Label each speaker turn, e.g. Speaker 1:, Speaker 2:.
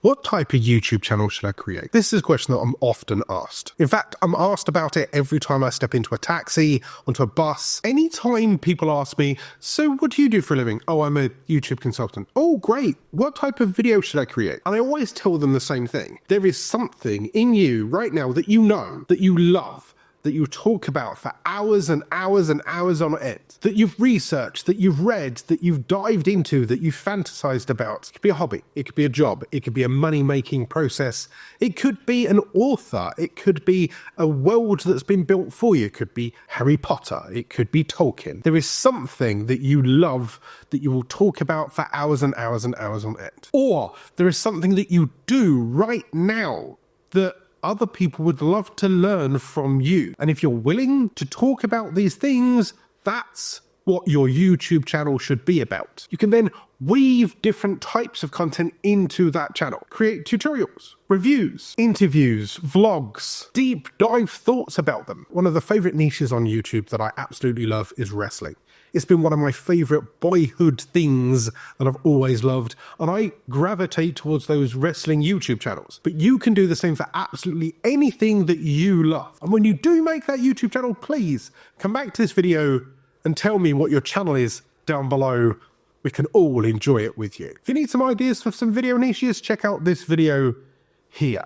Speaker 1: What type of YouTube channel should I create? This is a question that I'm often asked. In fact, I'm asked about it every time I step into a taxi, onto a bus. Anytime people ask me, so what do you do for a living? Oh, I'm a YouTube consultant. Oh, great. What type of video should I create? And I always tell them the same thing. There is something in you right now that you know, that you love, that you talk about for hours and hours and hours on end, that you've researched, that you've read, that you've dived into, that you've fantasized about. It could be a hobby, it could be a job, it could be a money-making process, it could be an author, it could be a world that's been built for you, it could be Harry Potter, it could be Tolkien. There is something that you love that you will talk about for hours and hours and hours on end. Or there is something that you do right now that other people would love to learn from you. And if you're willing to talk about these things, that's what your YouTube channel should be about. You can then weave different types of content into that channel. Create tutorials, reviews, interviews, vlogs, deep dive thoughts about them. One of the favorite niches on YouTube that I absolutely love is wrestling. It's been one of my favorite boyhood things that I've always loved, and I gravitate towards those wrestling YouTube channels. But you can do the same for absolutely anything that you love. And when you do make that YouTube channel, please come back to this video and tell me what your channel is down below. We can all enjoy it with you. If you need some ideas for some video niches, check out this video here.